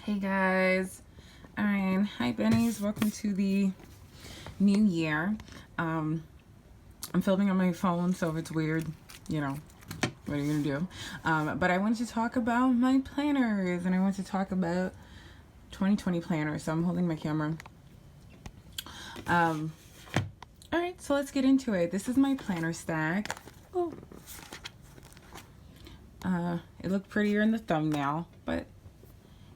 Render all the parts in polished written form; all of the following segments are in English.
Hey guys. Alright, hi Bennies, welcome to the new year. I'm filming on my phone, so if it's weird, you know, what are you gonna do? But I wanted to talk about my planners, and I want to talk about 2020 planners, so I'm holding my camera. Alright, so let's get into it. This is my planner stack. Oh. It looked prettier in the thumbnail, but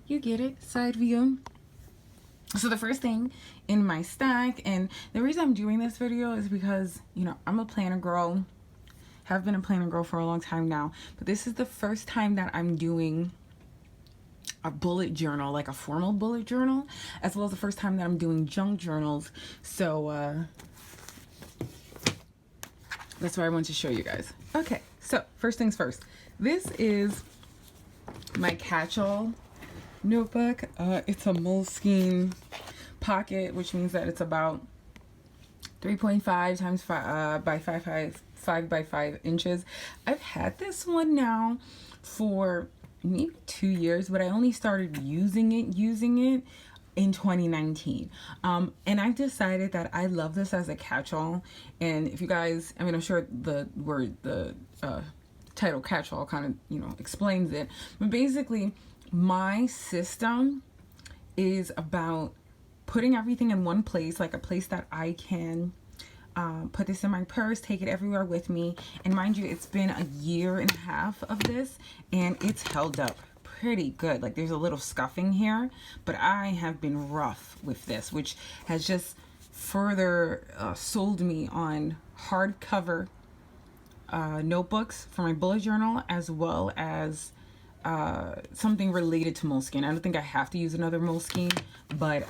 you get it, side view. So the first thing in my stack, and the reason I'm doing this video is because, you know, I'm a planner girl, have been a planner girl for a long time now, but this is the first time that I'm doing a bullet journal, like a formal bullet journal, as well as the first time that I'm doing junk journals. So that's why I wanted to show you guys. Okay, so first things first, this is my catch-all notebook. It's a Moleskine pocket, which means that it's about 3.5 times 5 by 5 by 5 inches. I've had this one now for maybe 2 years, but I only started using it in 2019. And I've decided that I love this as a catch-all. And if you guys, I mean, I'm sure the word, the title catch-all kind of, you know, explains it, but basically my system is about putting everything in one place, like a place that I can put this in my purse, take it everywhere with me. And mind you, it's been a year and a half of this, and it's held up pretty good. Like, there's a little scuffing here, but I have been rough with this, which has just further sold me on hardcover notebooks for my bullet journal, as well as something related to Moleskine. I don't think I have to use another Moleskine, but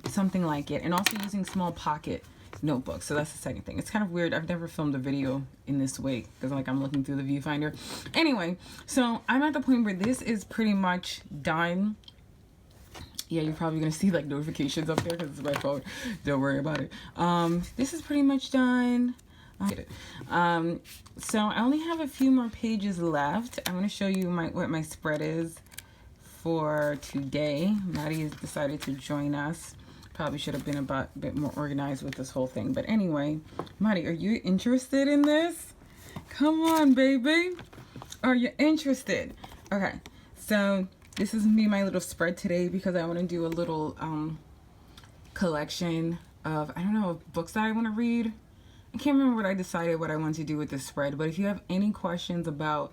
something like it. And also using small pocket notebooks. So that's the second thing. It's kind of weird. I've never filmed a video in this way because, like, I'm looking through the viewfinder. Anyway, so I'm at the point where this is pretty much done. Yeah, you're probably gonna see like notifications up there because it's my phone. Don't worry about it. This is pretty much done. So I only have a few more pages left. I'm going to show you what my spread is for today. Maddie has decided to join us. Probably should have been a bit more organized with this whole thing. But anyway, Maddie, are you interested in this? Come on, baby. Are you interested? Okay, so this is me, my little spread today, because I want to do a little collection of, I don't know, books that I want to read. I can't remember what I decided what I want to do with this spread, but if you have any questions about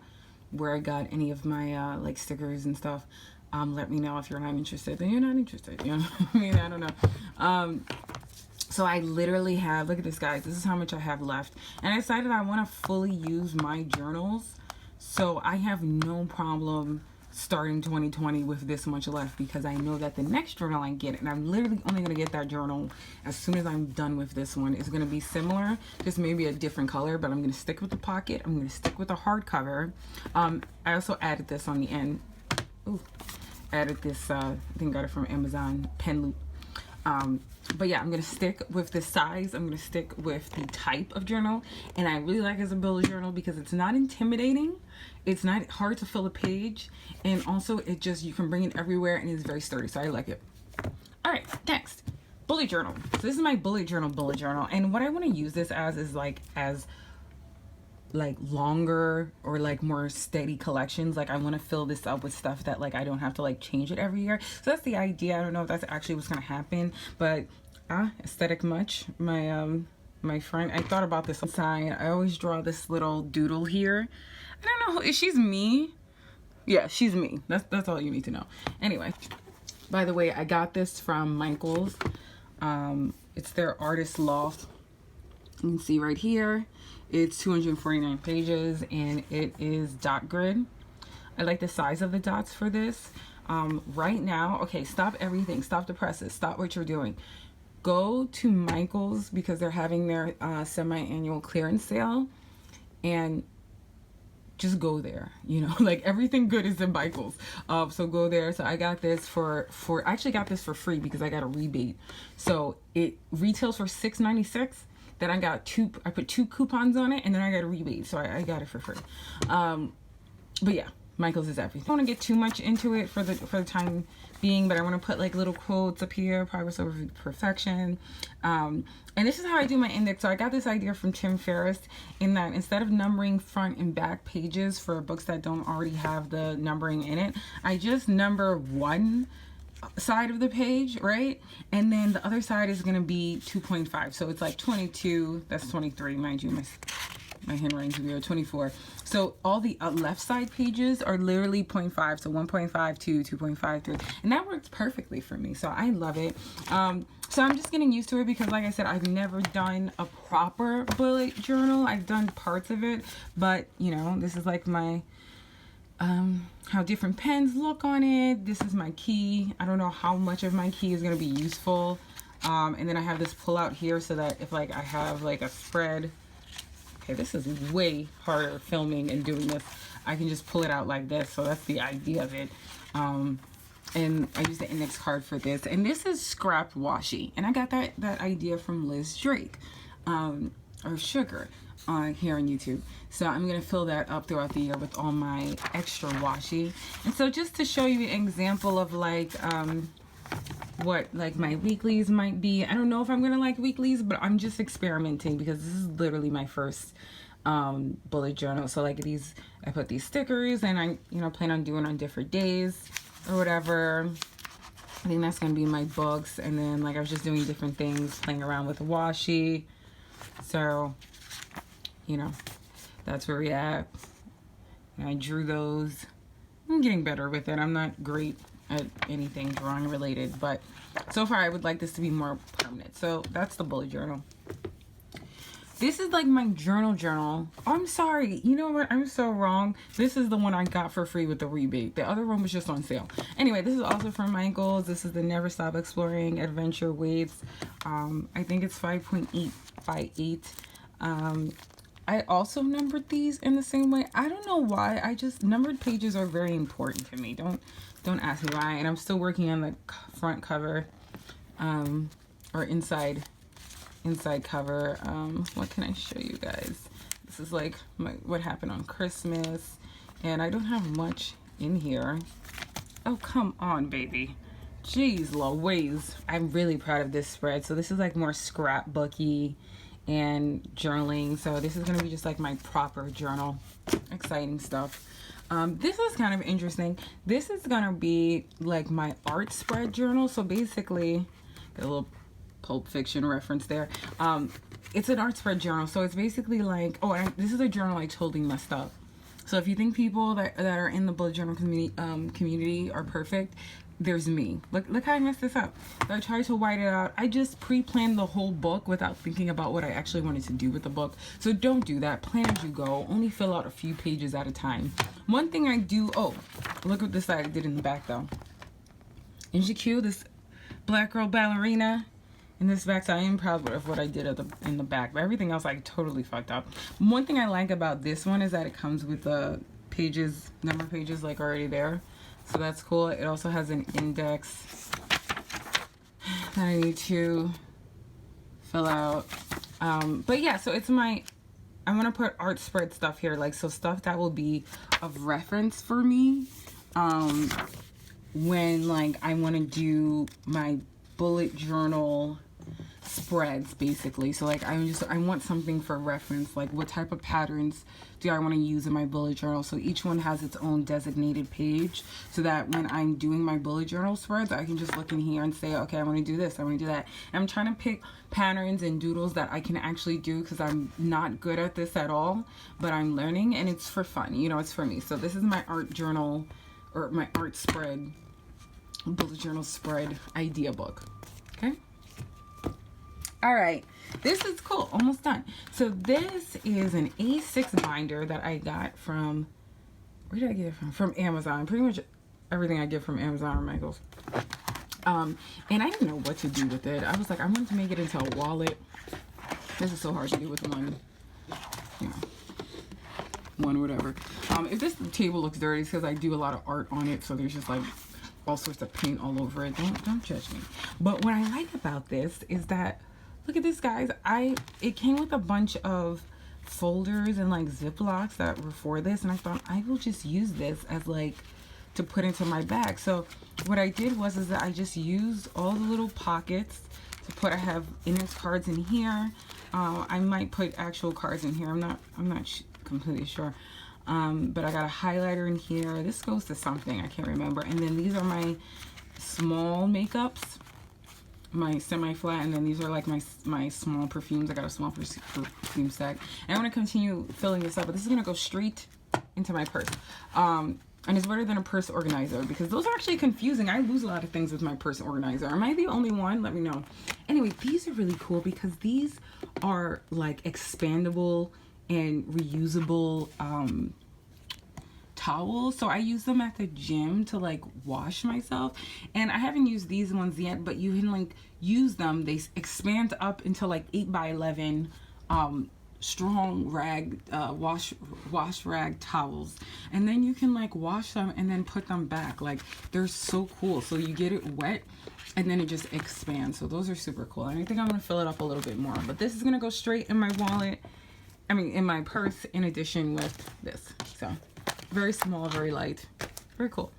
where I got any of my like stickers and stuff, let me know. If you're not interested, then you're not interested, you know. I mean, I don't know. So I literally have, look at this, guys, this is how much I have left, and I decided I want to fully use my journals, so I have no problem starting 2020 with this much left, because I know that the next journal I get, and I'm literally only going to get that journal as soon as I'm done with this one, is going to be similar, just maybe a different color, but I'm going to stick with the pocket. I'm going to stick with the hardcover. I also added this on the end. Ooh, added this, I think I got it from Amazon, pen loop. But yeah, I'm going to stick with the size. I'm going to stick with the type of journal, and I really like it as a bullet journal because it's not intimidating. It's not hard to fill a page, and also it just, you can bring it everywhere, and it's very sturdy, so I like it. All right, next, bullet journal. So this is my bullet journal, and what I want to use this as is like longer or like more steady collections. Like, I want to fill this up with stuff that, like, I don't have to like change it every year. So that's the idea. I don't know if that's actually what's gonna happen, but aesthetic much. My friend, I thought about this sign. I always draw this little doodle here. I don't know, is she's me? Yeah, she's me. That's all you need to know. Anyway, by the way, I got this from Michael's. It's their artist loft. You can see right here, it's 249 pages, and it is dot grid. I like the size of the dots for this. Right now, okay, stop everything, stop the presses, stop what you're doing. Go to Michael's because they're having their semi-annual clearance sale, and just go there, you know, like everything good is in Michael's. So go there. So I got this I actually got this for free because I got a rebate. So it retails for $6.96. Then I put 2 coupons on it, and then I got a rebate, so I got it for free. But yeah, Michael's is everything. I don't want to get too much into it for the time being, but I want to put like little quotes up here, progress over perfection. And this is how I do my index. So I got this idea from Tim Ferriss, in that instead of numbering front and back pages for books that don't already have the numbering in it, I just number one side of the page, right? And then the other side is going to be 2.5. So it's like 22, that's 23, mind you, my handwriting's weird, 24. So all the left side pages are literally 0.5, so 1.5, 2, 2.5, 3, and that works perfectly for me, so I love it. So I'm just getting used to it because, like I said, I've never done a proper bullet journal. I've done parts of it, but you know, this is like my how different pens look on it. This is my key. I don't know how much of my key is going to be useful. And then I have this pull out here so that if like I have like a spread, okay, this is way harder filming and doing this. I can just pull it out like this. So that's the idea of it. And I use the index card for this. And this is scrapped washi. And I got that idea from Liz Drake, or Sugar, here on YouTube. So I'm going to fill that up throughout the year with all my extra washi. And so just to show you an example of like, what like my weeklies might be. I don't know if I'm gonna like weeklies, but I'm just experimenting because this is literally my first bullet journal. So like these, I put these stickers and I, you know, plan on doing on different days or whatever. I think that's gonna be my books. And then like I was just doing different things, playing around with washi. So, you know, that's where we at. And I drew those. I'm getting better with it. I'm not great at anything drawing related, but so far I would like this to be more permanent. So that's the bullet journal. This is like my journal. Oh, I'm sorry, you know what, I'm so wrong. This is the one I got for free with the rebate. The other one was just on sale. Anyway, this is also from Michael's. This is the Never Stop Exploring Adventure Weights. I think it's 5.8 by 8. I also numbered these in the same way. I don't know why. I just, numbered pages are very important to me. Don't ask me why. And I'm still working on the front cover, or inside cover. What can I show you guys? This is like what happened on Christmas, and I don't have much in here. Oh, come on, baby. Jeez Louise. I'm really proud of this spread. So this is like more scrapbooky and journaling. So this is gonna be just like my proper journal. Exciting stuff. This is kind of interesting. This is gonna be like my art spread journal. So basically, got a little Pulp Fiction reference there. It's an art spread journal. So it's basically like, oh, this is a journal I totally messed up. So if you think people that are in the bullet journal community are perfect, there's me. Look how I messed this up. So I tried to white it out. I just pre-planned the whole book without thinking about what I actually wanted to do with the book. So don't do that. Plan as you go. Only fill out a few pages at a time. One thing I do, oh, look what this side I did in the back though. Isn't she cute? This black girl ballerina in this back. So I am proud of what I did in the back, but everything else I totally fucked up. One thing I like about this one is that it comes with the pages, number pages like already there. So that's cool. It also has an index that I need to fill out. But yeah, so it's I'm gonna put art spread stuff here, like, so stuff that will be of reference for me when like I want to do my bullet journal spreads, basically. So like I want something for reference, like what type of patterns do I want to use in my bullet journal. So each one has its own designated page, so that when I'm doing my bullet journal spreads, I can just look in here and say, okay, I want to do this, I want to do that. And I'm trying to pick patterns and doodles that I can actually do, because I'm not good at this at all, but I'm learning, and it's for fun, you know, it's for me. So this is my art journal, or my art spread, bullet journal spread idea book. Okay. All right, this is cool, almost done. So this is an A6 binder that I got from, where did I get it from? From Amazon. Pretty much everything I get from Amazon or Michael's. And I didn't know what to do with it. I was like, I wanted to make it into a wallet. This is so hard to do with one, you know, one whatever. If this table looks dirty, it's because I do a lot of art on it, so there's just like all sorts of paint all over it. Don't judge me. But what I like about this is that, look at this, guys. It came with a bunch of folders and like Ziplocs that were for this, and I thought I will just use this as like to put into my bag. So what I did was is that I just used all the little pockets to put. I have index cards in here. I might put actual cards in here. I'm not completely sure. But I got a highlighter in here. This goes to something, I can't remember. And then these are my small makeups, my semi-flat, and then these are like my small perfumes. I got a small perfume stack. And I'm gonna continue filling this up, but this is gonna go straight into my purse. And it's better than a purse organizer because those are actually confusing. I lose a lot of things with my purse organizer. Am I the only one? Let me know. Anyway, these are really cool because these are like expandable and reusable towels. So I use them at the gym to like wash myself, and I haven't used these ones yet, but you can like use them. They expand up into like 8 by 11 strong rag wash rag towels, and then you can like wash them and then put them back. Like they're so cool. So you get it wet and then it just expands. So those are super cool, and I think I'm gonna fill it up a little bit more, but this is gonna go straight in my wallet, I mean in my purse, in addition with this. So very small, very light, very cool.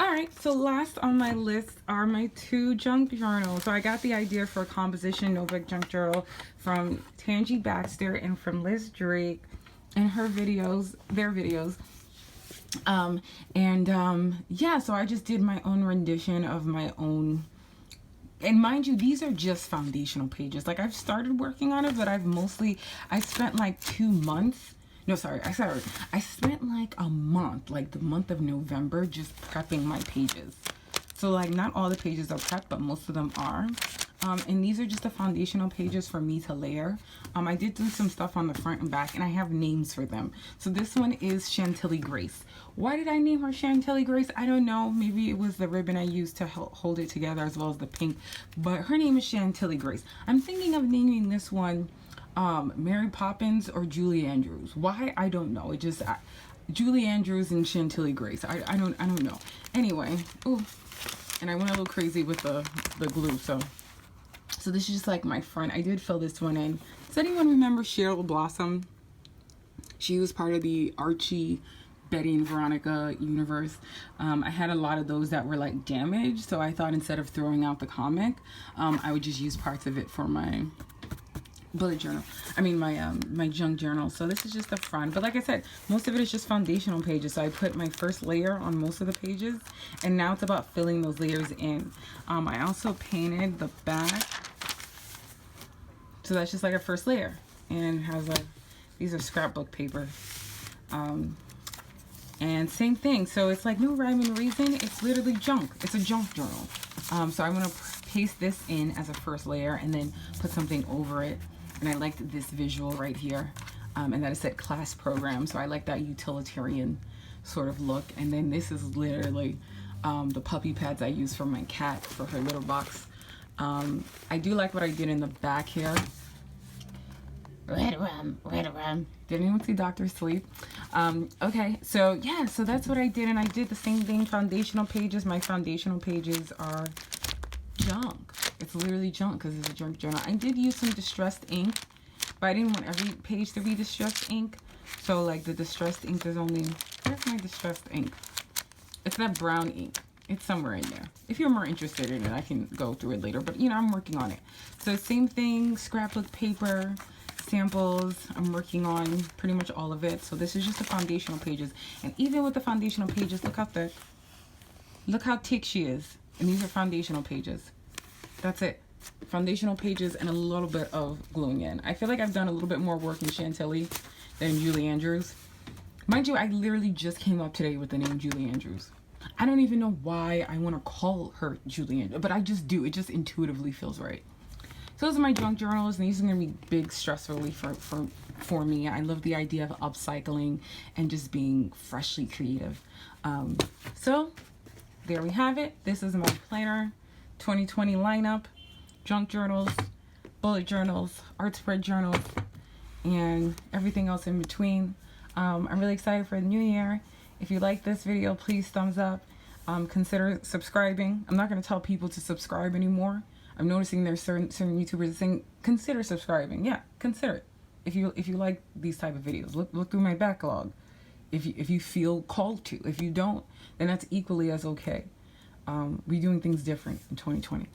All right, so last on my list are my 2 junk journals. So I got the idea for a composition notebook junk journal from Tangi Baxter and from Liz Drake and her videos, their videos. Yeah, so I just did my own rendition of my own. And mind you, these are just foundational pages. Like I've started working on it, but I spent like 2 months. No, sorry, I spent like a month, like the month of November, just prepping my pages. So like not all the pages are prepped, but most of them are. And these are just the foundational pages for me to layer. I did do some stuff on the front and back, and I have names for them. So this one is Chantilly Grace. Why did I name her Chantilly Grace? I don't know. Maybe it was the ribbon I used to hold it together, as well as the pink. But her name is Chantilly Grace. I'm thinking of naming this one Mary Poppins or Julie Andrews. Why? I don't know. It just Julie Andrews and Chantilly Grace. I don't know. Anyway, ooh, and I went a little crazy with the glue. So this is just like my front. I did fill this one in. Does anyone remember Cheryl Blossom? She was part of the Archie, Betty and Veronica universe. I had a lot of those that were like damaged, so I thought instead of throwing out the comic, I would just use parts of it for my bullet journal. I mean my junk journal. So this is just the front, but like I said, most of it is just foundational pages. So I put my first layer on most of the pages, and now it's about filling those layers in. I also painted the back, so that's just like a first layer, and it has these are scrapbook paper, and same thing. So it's like no rhyme and reason. It's literally junk. It's a junk journal. So I'm gonna paste this in as a first layer and then put something over it. And I liked this visual right here, and that it said class program. So I like that utilitarian sort of look. And then this is literally the puppy pads I use for my cat for her litter box. I do like what I did in the back here. Red rum. Did anyone see Dr. Sleep? Okay, so yeah, so that's what I did, and I did the same thing. Foundational pages. My foundational pages are junk. It's literally junk because it's a junk journal. I did use some distressed ink, but I didn't want every page to be distressed ink. So like the distressed ink is only, where's my distressed ink? It's that brown ink. It's somewhere in there. If you're more interested in it, I can go through it later, but you know, I'm working on it. So same thing, scrapbook paper, samples. I'm working on pretty much all of it. So this is just the foundational pages. And even with the foundational pages, look how thick. Look how thick she is. And these are foundational pages. That's it. Foundational pages and a little bit of gluing in. I feel like I've done a little bit more work in Chantilly than Julie Andrews. Mind you, I literally just came up today with the name Julie Andrews. I don't even know why I want to call her Julie Andrews, but I just do. It just intuitively feels right. So those are my junk journals, and these are going to be big stress relief for me. I love the idea of upcycling and just being freshly creative. So there we have it. This is my planner 2020 lineup: junk journals, bullet journals, art spread journals, and everything else in between. I'm really excited for the new year. If you like this video, please thumbs up. Consider subscribing. I'm not going to tell people to subscribe anymore. I'm noticing there's certain YouTubers saying, consider subscribing. Yeah, consider it. if you like these type of videos, look through my backlog. If you feel called to. If you don't, then that's equally as okay. We're doing things different in 2020.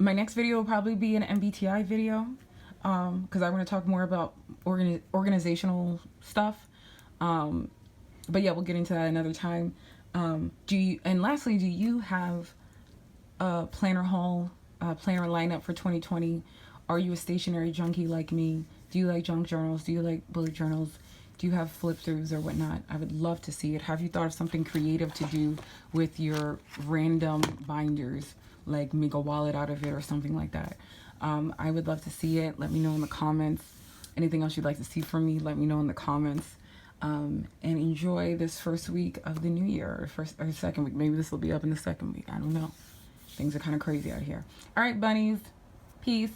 My next video will probably be an MBTI video, because I want to talk more about organizational stuff. But yeah, we'll get into that another time. And lastly, do you have a planner haul, planner lineup for 2020? Are you a stationery junkie like me? Do you like junk journals? Do you like bullet journals? Do you have flip throughs or whatnot? I would love to see it. Have you thought of something creative to do with your random binders, like make a wallet out of it or something like that? I would love to see it. Let me know in the comments. Anything else you'd like to see from me, let me know in the comments. And enjoy this first week of the new year, or second week. Maybe this will be up in the second week. I don't know. Things are kind of crazy out here. All right, bunnies. Peace.